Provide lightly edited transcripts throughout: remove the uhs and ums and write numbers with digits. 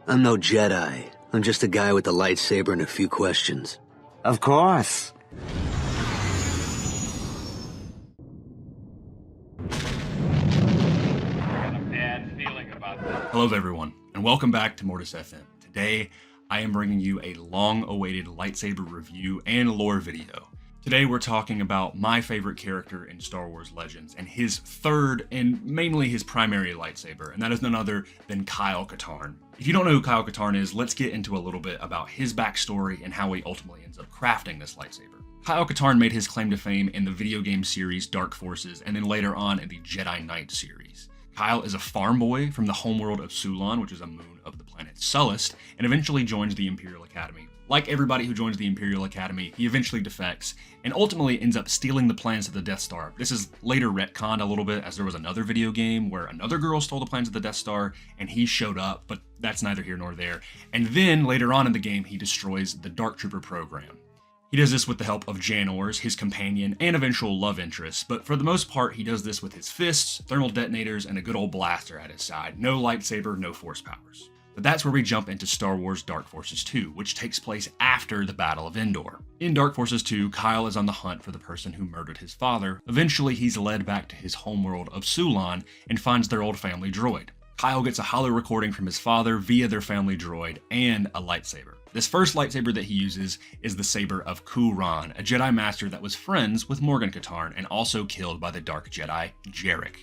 I'm no Jedi. I'm just a guy with a lightsaber and a few questions. Of course. Hello everyone, and welcome back to Mortis FM. Today, I am bringing you a long-awaited lightsaber review and lore video. Today we're talking about my favorite character in Star Wars Legends, and his third and mainly his primary lightsaber, and that is none other than Kyle Katarn. If you don't know who Kyle Katarn is, let's get into a little bit about his backstory and how he ultimately ends up crafting this lightsaber. Kyle Katarn made his claim to fame in the video game series Dark Forces, and then later on in the Jedi Knight series. Kyle is a farm boy from the homeworld of Sulan, which is a moon of the planet Sullust, and eventually joins the Imperial Academy. Like everybody who joins the Imperial Academy, he eventually defects, and ultimately ends up stealing the plans of the Death Star. This is later retconned a little bit, as there was another video game where another girl stole the plans of the Death Star, and he showed up, but that's neither here nor there. And then, later on in the game, he destroys the Dark Trooper program. He does this with the help of Janors, his companion, and eventual love interest, but for the most part, he does this with his fists, thermal detonators, and a good old blaster at his side. No lightsaber, no force powers. But that's where we jump into Star Wars Dark Forces 2, which takes place after the Battle of Endor. In Dark Forces 2, Kyle is on the hunt for the person who murdered his father. Eventually, he's led back to his homeworld of Sulan and finds their old family droid. Kyle gets a hollow recording from his father via their family droid and a lightsaber. This first lightsaber that he uses is the Saber of Kuran, a Jedi Master that was friends with Morgan Katarn and also killed by the Dark Jedi, Jarek.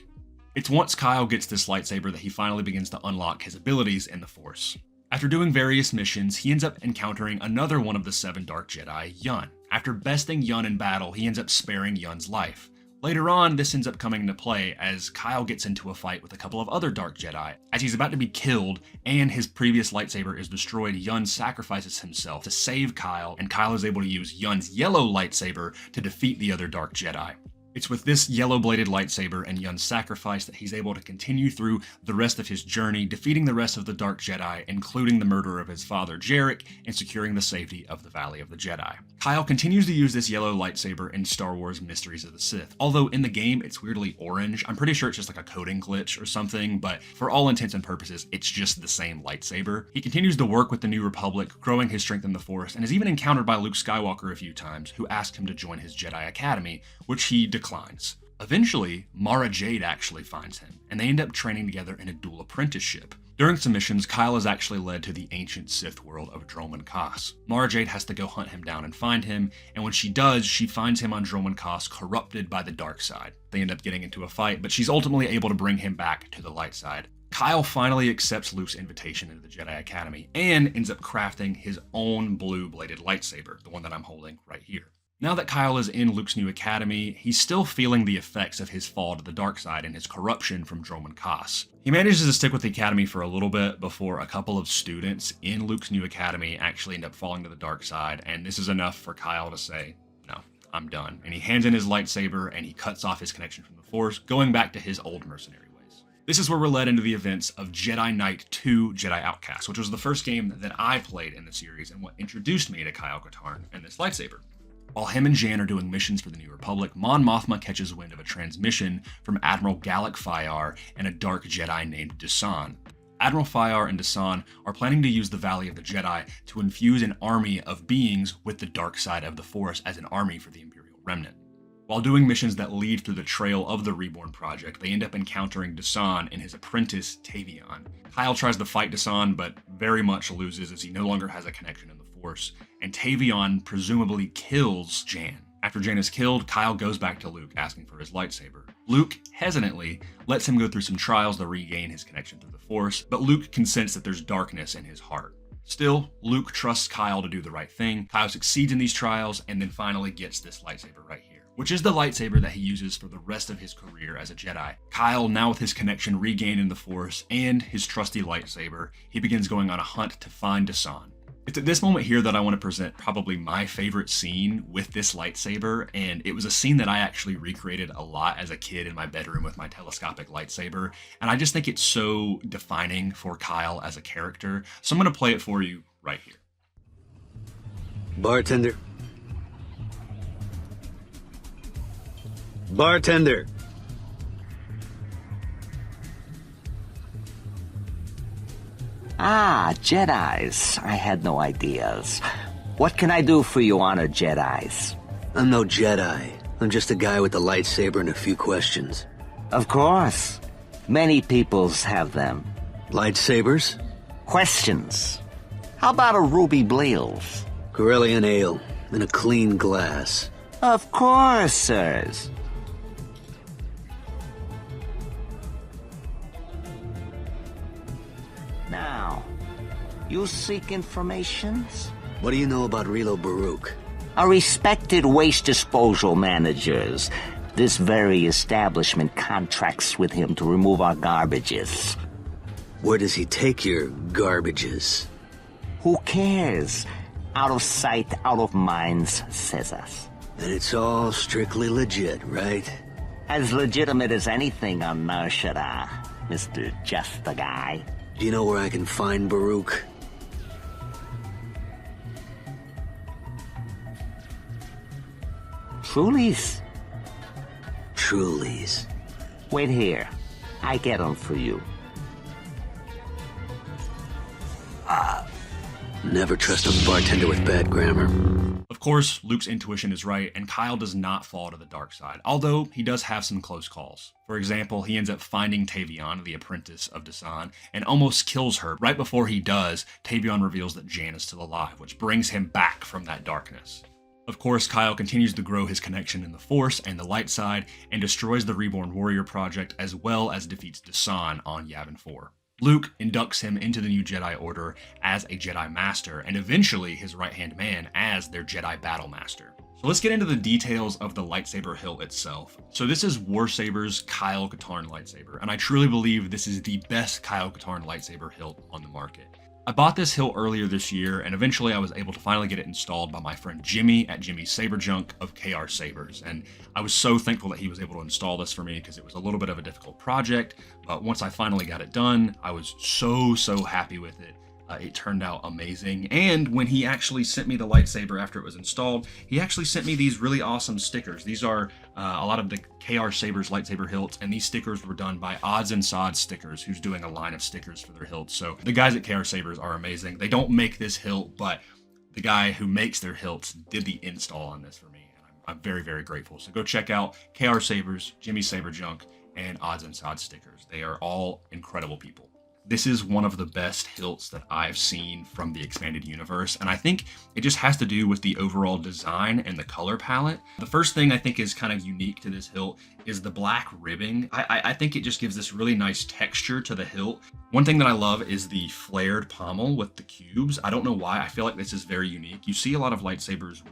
It's once Kyle gets this lightsaber that he finally begins to unlock his abilities in the Force. After doing various missions, he ends up encountering another one of the 7 Dark Jedi, Yun. After besting Yun in battle, he ends up sparing Yun's life. Later on, this ends up coming into play as Kyle gets into a fight with a couple of other Dark Jedi. As he's about to be killed and his previous lightsaber is destroyed, Yun sacrifices himself to save Kyle, and Kyle is able to use Yun's yellow lightsaber to defeat the other Dark Jedi. It's with this yellow-bladed lightsaber and Yun's sacrifice that he's able to continue through the rest of his journey, defeating the rest of the Dark Jedi, including the murder of his father Jarek, and securing the safety of the Valley of the Jedi. Kyle continues to use this yellow lightsaber in Star Wars Mysteries of the Sith, although in the game it's weirdly orange. I'm pretty sure it's just like a coding glitch or something, but for all intents and purposes, it's just the same lightsaber. He continues to work with the New Republic, growing his strength in the Force, and is even encountered by Luke Skywalker a few times, who asked him to join his Jedi Academy, which he declines. Eventually, Mara Jade actually finds him, and they end up training together in a dual apprenticeship. During some missions, Kyle is actually led to the ancient Sith world of Dromund Kaas. Mara Jade has to go hunt him down and find him, and when she does, she finds him on Dromund Kaas corrupted by the dark side. They end up getting into a fight, but she's ultimately able to bring him back to the light side. Kyle finally accepts Luke's invitation into the Jedi Academy, and ends up crafting his own blue-bladed lightsaber, the one that I'm holding right here. Now that Kyle is in Luke's new academy, he's still feeling the effects of his fall to the dark side and his corruption from Dromund Kaas. He manages to stick with the academy for a little bit before a couple of students in Luke's new academy actually end up falling to the dark side, and this is enough for Kyle to say, no, I'm done. And he hands in his lightsaber and he cuts off his connection from the Force, going back to his old mercenary ways. This is where we're led into the events of Jedi Knight II Jedi Outcast, which was the first game that I played in the series and what introduced me to Kyle Katarn and this lightsaber. While him and Jan are doing missions for the New Republic, Mon Mothma catches wind of a transmission from Admiral Gallic Fyar and a dark Jedi named Desan. Admiral Fyar and Desan are planning to use the Valley of the Jedi to infuse an army of beings with the dark side of the Force as an army for the Imperial Remnant. While doing missions that lead through the trail of the Reborn Project, they end up encountering Desan and his apprentice, Tavion. Kyle tries to fight Desan, but very much loses as he no longer has a connection in the Force, and Tavion presumably kills Jan. After Jan is killed, Kyle goes back to Luke asking for his lightsaber. Luke, hesitantly, lets him go through some trials to regain his connection through the Force, but Luke can sense that there's darkness in his heart. Still, Luke trusts Kyle to do the right thing. Kyle succeeds in these trials and then finally gets this lightsaber right here, which is the lightsaber that he uses for the rest of his career as a Jedi. Kyle, now with his connection regained in the Force and his trusty lightsaber, he begins going on a hunt to find Desan. It's at this moment here that I want to present probably my favorite scene with this lightsaber, and it was a scene that I actually recreated a lot as a kid in my bedroom with my telescopic lightsaber, and I just think it's so defining for Kyle as a character, so I'm going to play it for you right here. Bartender. Bartender. Ah, Jedis. I had no ideas. What can I do for you, honored Jedis? I'm no Jedi. I'm just a guy with a lightsaber and a few questions. Of course. Many peoples have them. Lightsabers? Questions. How about a ruby bleals? Corellian ale in a clean glass. Of course, sirs. Now, you seek informations? What do you know about Relo Baruch? A respected waste disposal managers. This very establishment contracts with him to remove our garbages. Where does he take your garbages? Who cares? Out of sight, out of minds, says us. And it's all strictly legit, right? As legitimate as anything on Nar Shaddaa, Mr. Just a Guy. Do you know where I can find Baruch? Trulies? Trulies. Wait here. I get them for you. Never trust a bartender with bad grammar. Of course, Luke's intuition is right, and Kyle does not fall to the dark side, although he does have some close calls. For example, he ends up finding Tavion, the apprentice of Desan, and almost kills her. Right before he does, Tavion reveals that Jan is still alive, which brings him back from that darkness. Of course, Kyle continues to grow his connection in the Force and the light side, and destroys the Reborn Warrior Project, as well as defeats Desan on Yavin 4. Luke inducts him into the new Jedi Order as a Jedi Master, and eventually his right-hand man as their Jedi Battle Master. So let's get into the details of the lightsaber hilt itself. So this is Warsabers Kyle Katarn lightsaber, and I truly believe this is the best Kyle Katarn lightsaber hilt on the market. I bought this hilt earlier this year, and eventually I was able to finally get it installed by my friend Jimmy at Jimmy's Saber Junk of KR Sabers, and I was so thankful that he was able to install this for me because it was a little bit of a difficult project, but once I finally got it done, I was so happy with it. It turned out amazing, and when he actually sent me the lightsaber after it was installed, he actually sent me these really awesome stickers. These are a lot of the KR Sabers lightsaber hilts, and these stickers were done by Odds and Sods Stickers, who's doing a line of stickers for their hilts. So the guys at KR Sabers are amazing. They don't make this hilt, but the guy who makes their hilts did the install on this for me, and I'm very grateful. So go check out KR Sabers, Jimmy's Saber Junk, and Odds and Sods Stickers. They are all incredible people. This is one of the best hilts that I've seen from the expanded universe, and I think it just has to do with the overall design and the color palette. The first thing I think is kind of unique to this hilt is the black ribbing. I think it just gives this really nice texture to the hilt. One thing that I love is the flared pommel with the cubes. I don't know why, I feel like this is very unique. You see a lot of lightsabers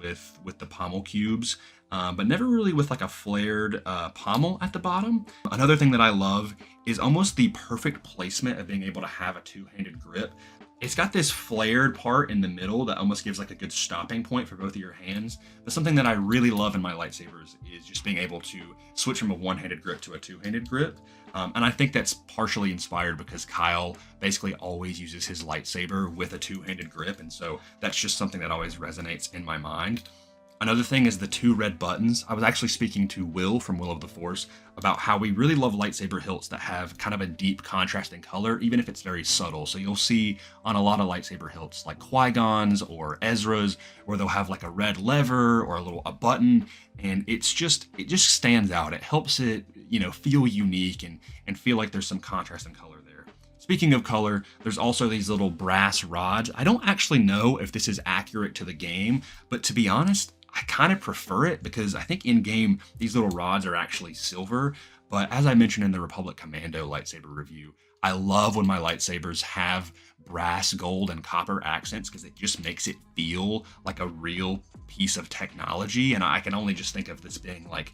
with the pommel cubes, but never really with like a flared pommel at the bottom. Another thing that I love is almost the perfect placement of being able to have a two-handed grip. It's got this flared part in the middle that almost gives like a good stopping point for both of your hands. But something that I really love in my lightsabers is just being able to switch from a one-handed grip to a two-handed grip. And I think that's partially inspired because Kyle basically always uses his lightsaber with a two-handed grip. And so that's just something that always resonates in my mind. Another thing is the two red buttons. I was actually speaking to Will from Will of the Force about how we really love lightsaber hilts that have kind of a deep contrasting color, even if it's very subtle. So you'll see on a lot of lightsaber hilts like Qui-Gon's or Ezra's, where they'll have like a red lever or a button, and it just stands out. It helps it, feel unique and feel like there's some contrast in color there. Speaking of color, there's also these little brass rods. I don't actually know if this is accurate to the game, but to be honest, I kind of prefer it because I think in game, these little rods are actually silver. But as I mentioned in the Republic Commando lightsaber review, I love when my lightsabers have brass, gold, and copper accents because it just makes it feel like a real piece of technology. And I can only just think of this being like,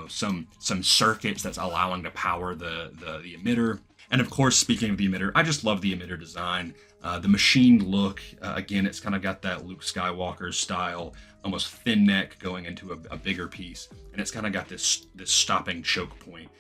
some circuits that's allowing to power the emitter. And of course, speaking of the emitter, I just love the emitter design. The machined look, again, it's kind of got that Luke Skywalker style, almost thin neck going into a bigger piece. And it's kind of got this stopping choke point.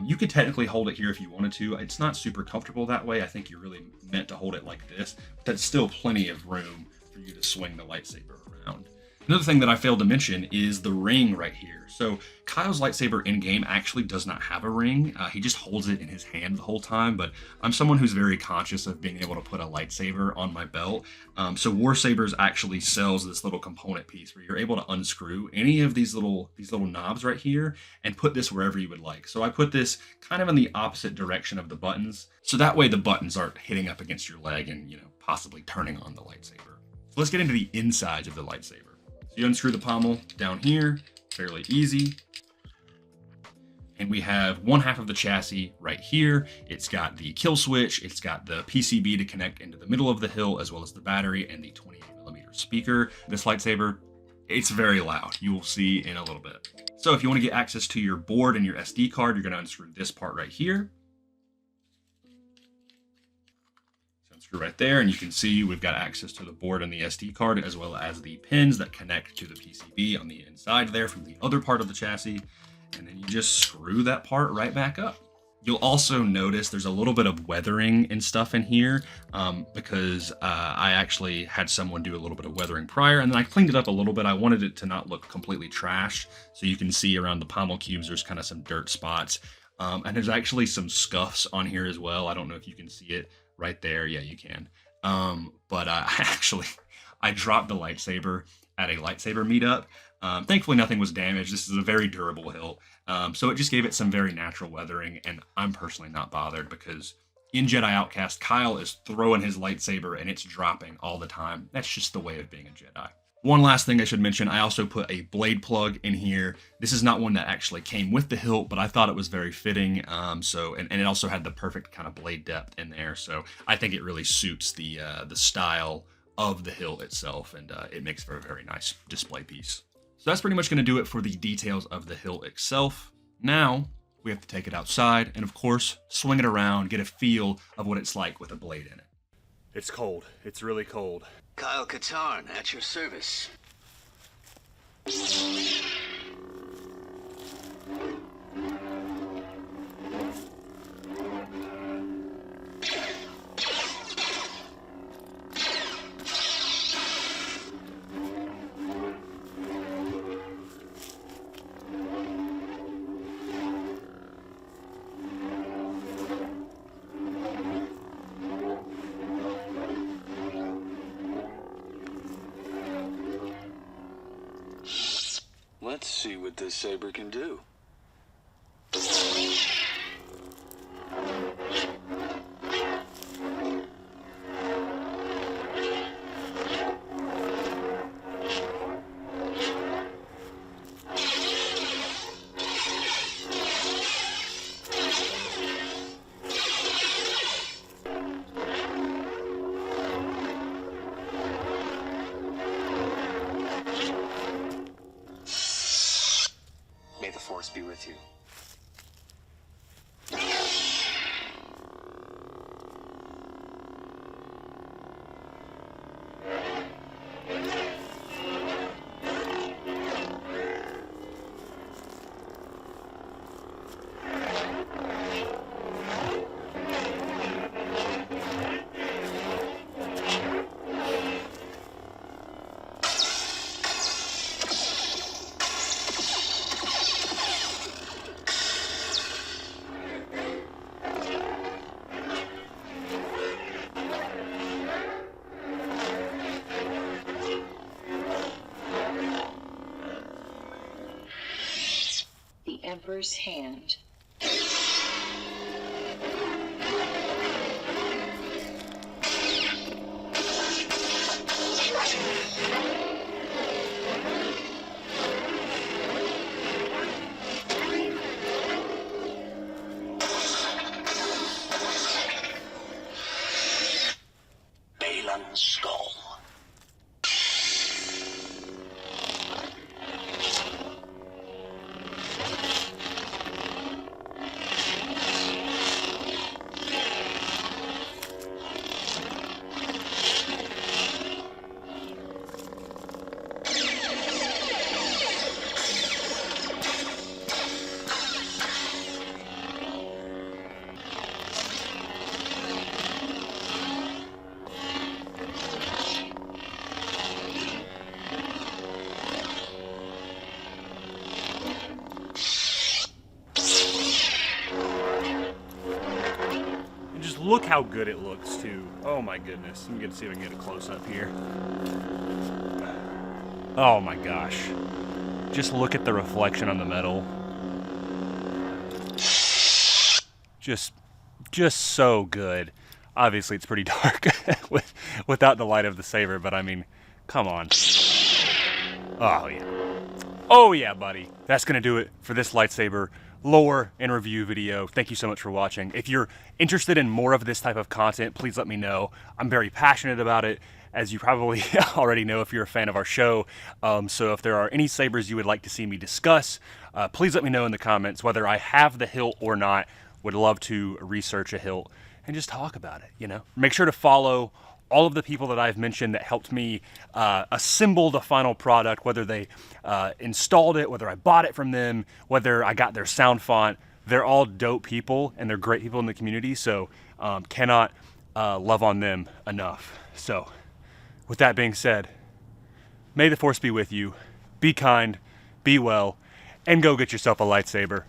You could technically hold it here if you wanted to. It's not super comfortable that way. I think you're really meant to hold it like this. But that's still plenty of room for you to swing the lightsaber around. Another thing that I failed to mention is the ring right here. So Kyle's lightsaber in-game actually does not have a ring. He just holds it in his hand the whole time, but I'm someone who's very conscious of being able to put a lightsaber on my belt. So Warsabers actually sells this little component piece where you're able to unscrew any of these little knobs right here and put this wherever you would like. So I put this kind of in the opposite direction of the buttons, so that way the buttons aren't hitting up against your leg and, you know, possibly turning on the lightsaber. So let's get into the insides of the lightsaber. So you unscrew the pommel down here, fairly easy. And we have one half of the chassis right here. It's got the kill switch, it's got the PCB to connect into the middle of the hilt, as well as the battery and the 28mm speaker. This lightsaber, it's very loud. You will see in a little bit. So if you want to get access to your board and your SD card, you're going to unscrew this part right here. Right there, and you can see we've got access to the board and the SD card, as well as the pins that connect to the PCB on the inside there from the other part of the chassis, and then you just screw that part right back up. You'll also notice there's a little bit of weathering and stuff in here because I actually had someone do a little bit of weathering prior, and then I cleaned it up a little bit. I wanted it to not look completely trash, so you can see around the pommel cubes there's kind of some dirt spots, and there's actually some scuffs on here as well. I don't know if you can see it right there. Yeah, you can. But I dropped the lightsaber at a lightsaber meetup. Thankfully, nothing was damaged. This is a very durable hilt. So it just gave it some very natural weathering, and I'm personally not bothered because in Jedi Outcast, Kyle is throwing his lightsaber and it's dropping all the time. That's just the way of being a Jedi. One last thing I should mention, I also put a blade plug in here. This is not one that actually came with the hilt, but I thought it was very fitting. And it also had the perfect kind of blade depth in there. So I think it really suits the style of the hilt itself, and it makes for a very nice display piece. So that's pretty much going to do it for the details of the hilt itself. Now we have to take it outside and, of course, swing it around, get a feel of what it's like with a blade in it. It's cold. It's really cold. Kyle Katarn, at your service. Let's see what this saber can do. May the Force be with you. Emperor's hand. Balan's skull. look how good it looks too. Oh my goodness. Let me see if I can get a close up here. Oh my gosh. Just look at the reflection on the metal. Just so good. Obviously it's pretty dark without the light of the Saber, but I mean, come on. Oh yeah. Oh yeah, buddy. That's gonna do it for this Lightsaber lore and review video. Thank you so much for watching. If you're interested in more of this type of content, please let me know. I'm very passionate about it, as you probably already know if you're a fan of our show. So if there are any sabers you would like to see me discuss, please let me know in the comments whether I have the hilt or not. Would love to research a hilt and just talk about it, you know? Make sure to follow all of the people that I've mentioned that helped me assemble the final product, whether they installed it, whether I bought it from them, whether I got their sound font. They're all dope people, and they're great people in the community, so cannot love on them enough. So, with that being said, may the Force be with you. Be kind, be well, and go get yourself a lightsaber.